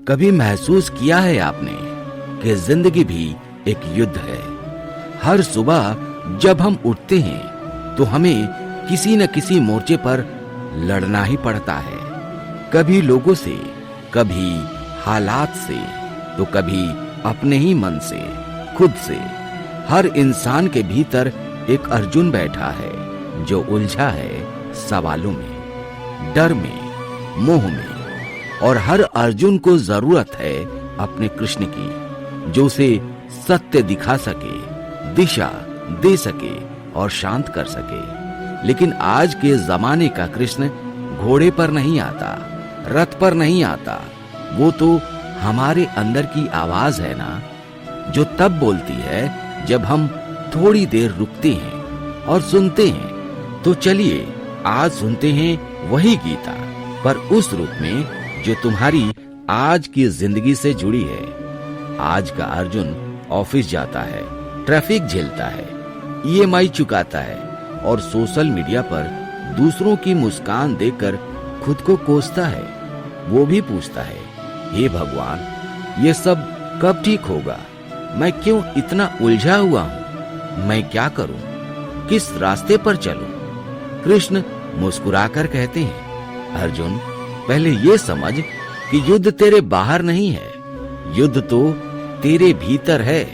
कभी महसूस किया है आपने कि जिंदगी भी एक युद्ध है? हर सुबह जब हम उठते हैं तो हमें किसी न किसी मोर्चे पर लड़ना ही पड़ता है। कभी लोगों से, कभी हालात से, तो कभी अपने ही मन से, खुद से। हर इंसान के भीतर एक अर्जुन बैठा है जो उलझा है सवालों में, डर में, मोह में। और हर अर्जुन को जरूरत है अपने कृष्ण की, जो उसे सत्य दिखा सके, दिशा दे सके और शांत कर सके। लेकिन आज के जमाने का कृष्ण घोड़े पर नहीं आता, रथ पर नहीं आता। वो तो हमारे अंदर की आवाज है ना, जो तब बोलती है जब हम थोड़ी देर रुकते हैं और सुनते हैं। तो चलिए आज सुनते हैं वही गीता, पर उस रूप में जो तुम्हारी आज की जिंदगी से जुड़ी है। आज का अर्जुन ऑफिस जाता है, ट्रैफिक झेलता है, ईएमआई चुकाता है और सोशल मीडिया पर दूसरों की मुस्कान देखकर खुद को कोसता है। वो भी पूछता है, हे भगवान, ये सब कब ठीक होगा? मैं क्यों इतना उलझा हुआ हूँ? मैं क्या करूं? किस रास्ते पर चलूं? कृष्ण मुस्कुराकर कहते हैं, अर्जुन, पहले ये समझ कि युद्ध तेरे बाहर नहीं है, युद्ध तो तेरे भीतर है।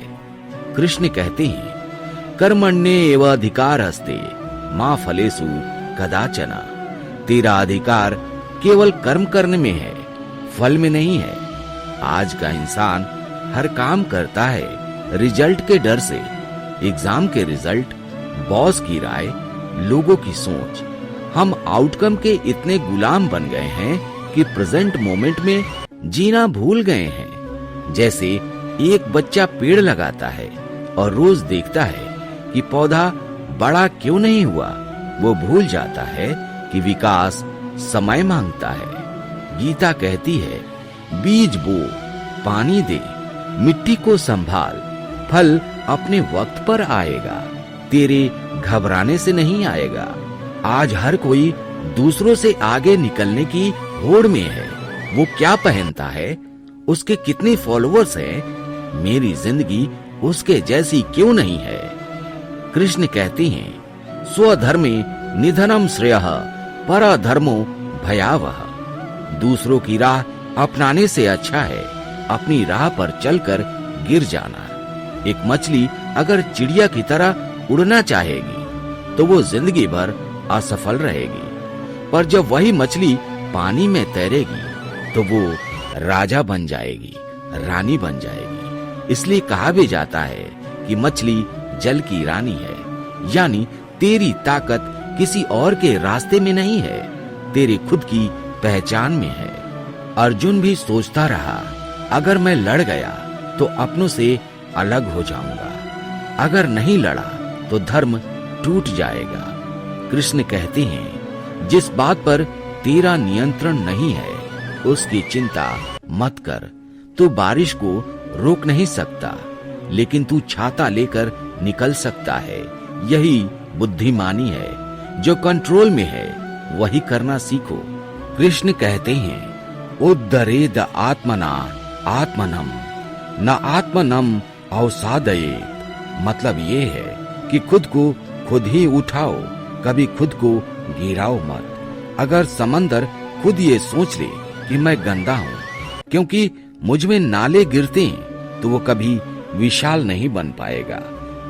कृष्ण कहते हैं, कर्मण्येव अधिकारस्ते मा फलेषु कदाचन। तेरा अधिकार केवल कर्म करने में है, फल में नहीं है। आज का इंसान हर काम करता है रिजल्ट के डर से। एग्जाम के रिजल्ट, बॉस की राय, लोगों की सोच। हम आउटकम के इतने गुलाम बन गए हैं कि प्रेजेंट मोमेंट में जीना भूल गए हैं। जैसे एक बच्चा पेड़ लगाता है और रोज देखता है कि पौधा बड़ा क्यों नहीं हुआ। वो भूल जाता है कि विकास समय मांगता है। गीता कहती है, बीज बो, पानी दे, मिट्टी को संभाल, फल अपने वक्त पर आएगा, तेरे घबराने से नहीं आएगा। आज हर कोई दूसरों से आगे निकलने की होड़ में है। वो क्या पहनता है, उसके कितने फॉलोअर्स हैं, मेरी जिंदगी उसके जैसी क्यों नहीं है? कृष्ण कहते हैं, स्वधर्मे निधनम श्रेयः परधर्मो भयावह। दूसरों की राह अपनाने से अच्छा है अपनी राह पर चलकर गिर जाना। एक मछली अगर चिड़िया की तरह उड़ना चाहेगी तो वो जिंदगी भर असफल रहेगी, पर जब वही मछली पानी में तैरेगी तो वो राजा बन जाएगी, रानी बन जाएगी। इसलिए कहा भी जाता है कि मछली जल की रानी है, यानी तेरी ताकत किसी और के रास्ते में नहीं है, तेरी खुद की पहचान में है। अर्जुन भी सोचता रहा, अगर मैं लड़ गया तो अपनों से अलग हो जाऊंगा, अगर नहीं लड़ा तो धर्म टूट जाएगा। कृष्ण कहते हैं, जिस बात पर तेरा नियंत्रण नहीं है उसकी चिंता मत कर। तू बारिश को रोक नहीं सकता, लेकिन तू छाता लेकर निकल सकता है। यही बुद्धिमानी है। जो कंट्रोल में है वही करना सीखो। कृष्ण कहते हैं, उद्धरेद आत्मना आत्मनम न आत्मनम अवसादयेत। मतलब ये है कि खुद को खुद ही उठाओ, कभी खुद को गिराओ मत। अगर समंदर खुद ये सोच ले कि मैं गंदा हूँ क्योंकि मुझ में नाले गिरते हैं, तो वो कभी विशाल नहीं बन पाएगा।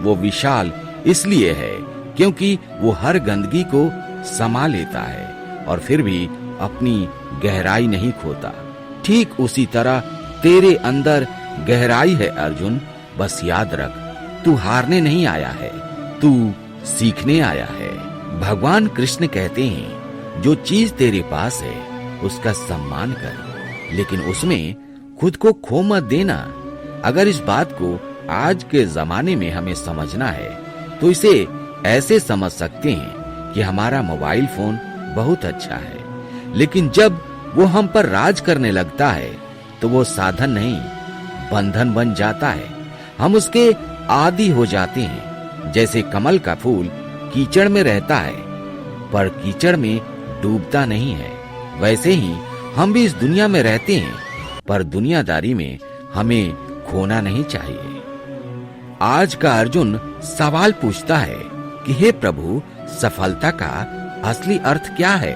वो विशाल इसलिए है क्योंकि वो हर गंदगी को समा लेता है और फिर भी अपनी गहराई नहीं खोता। ठीक उसी तरह तेरे अंदर गहराई है अर्जुन। बस याद रख, तू हारने नहीं आया है, तू सीखने आया है। भगवान कृष्ण कहते हैं, जो चीज तेरे पास है उसका सम्मान कर, लेकिन उसमें खुद को खो मत देना। अगर इस बात को आज के जमाने में हमें समझना है तो इसे ऐसे समझ सकते हैं कि हमारा मोबाइल फोन बहुत अच्छा है, लेकिन जब वो हम पर राज करने लगता है तो वो साधन नहीं, बंधन बन जाता है। हम उसके आदी हो जाते हैं। जैसे कमल का फूल कीचड़ में रहता है पर कीचड़ में डूबता नहीं है, वैसे ही हम भी इस दुनिया में रहते हैं पर दुनियादारी में हमें खोना नहीं चाहिए। आज का अर्जुन सवाल पूछता है कि हे प्रभु, सफलता का असली अर्थ क्या है?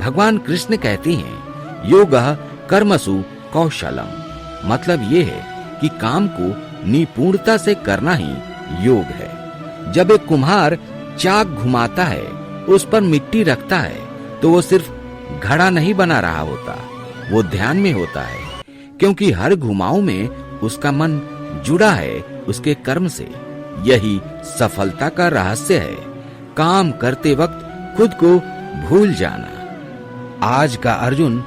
भगवान कृष्ण कहते हैं, योगः कर्मसु कौशलम। मतलब ये है कि काम को निपुणता से करना ही योग है। जब एक कुम्हार चाक घुमाता है, उस पर मिट्टी रखता है, तो वो सिर्फ घड़ा नहीं बना रहा होता, वो ध्यान में होता है, क्योंकि हर घुमाव में उसका मन जुड़ा है उसके कर्म से। यही सफलता का रहस्य है, काम करते वक्त खुद को भूल जाना। आज का अर्जुन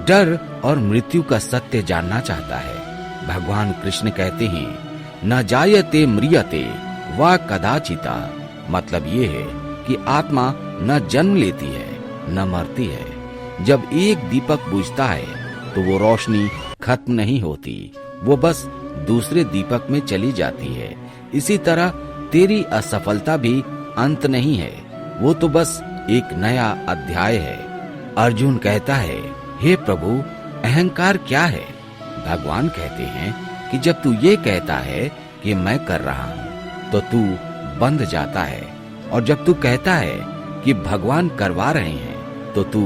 डर और मृत्यु का सत्य जानना चाहता है। भगवान कृष्ण कहते हैं, न जायते म्रियते वा कदाचिता। मतलब ये है कि आत्मा न जन्म लेती है न मरती है। जब एक दीपक बुझता है तो वो रोशनी खत्म नहीं होती, वो बस दूसरे दीपक में चली जाती है। इसी तरह तेरी असफलता भी अंत नहीं है, वो तो बस एक नया अध्याय है। अर्जुन कहता है, हे प्रभु, अहंकार क्या है? भगवान कहते हैं कि जब तू ये कहता है कि मैं कर रहा हूं, तो तू बंध जाता है, और जब तू कहता है कि भगवान करवा रहे हैं, तो तू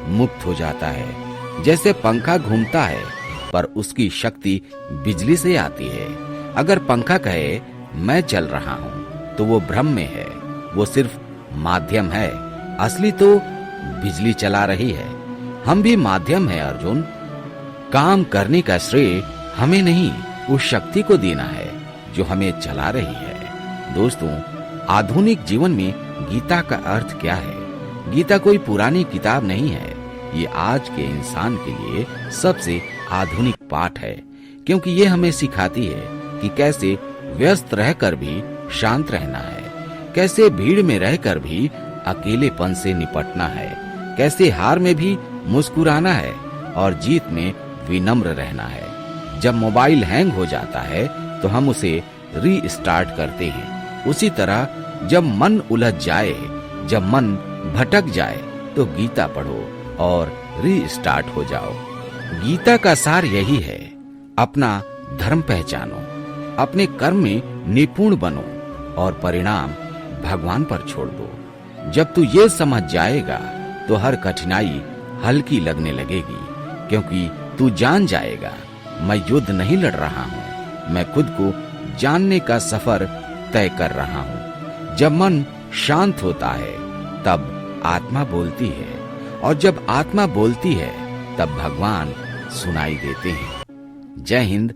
मुक्त हो जाता है। जैसे पंखा घूमता है पर उसकी शक्ति बिजली से आती है। अगर पंखा कहे मैं चल रहा हूं, तो वो भ्रम में है, वो सिर्फ माध्यम है, असली तो बिजली चला रही है। हम भी माध्यम है अर्जुन। काम करने का श्रेय हमें नहीं, उस शक्ति को देना है जो हमें चला रही है। दोस्तों, आधुनिक जीवन में गीता का अर्थ क्या है? गीता कोई पुरानी किताब नहीं है, ये आज के इंसान के लिए सबसे आधुनिक पाठ है, क्योंकि ये हमें सिखाती है कि कैसे व्यस्त रहकर भी शांत रहना है, कैसे भीड़ में रहकर भी अकेलेपन से निपटना है, कैसे हार में भी मुस्कुराना है और जीत में विनम्र रहना है। जब मोबाइल हैंग हो जाता है तो हम उसे रीस्टार्ट करते हैं। उसी तरह जब मन उलझ जाए, जब मन भटक जाए, तो गीता पढ़ो और रीस्टार्ट हो जाओ। गीता का सार यही है, अपना धर्म पहचानो, अपने कर्म में निपुण बनो और परिणाम भगवान पर छोड़ दो। जब तू ये समझ जाएगा तो हर कठिनाई हल्की लगने लगेगी, क्योंकि तू जान जाएगा मैं युद्ध नहीं लड़ रहा हूँ, मैं खुद को जानने का सफर तय कर रहा हूँ। जब मन शांत होता है तब आत्मा बोलती है, और जब आत्मा बोलती है तब भगवान सुनाई देते हैं। जय हिंद,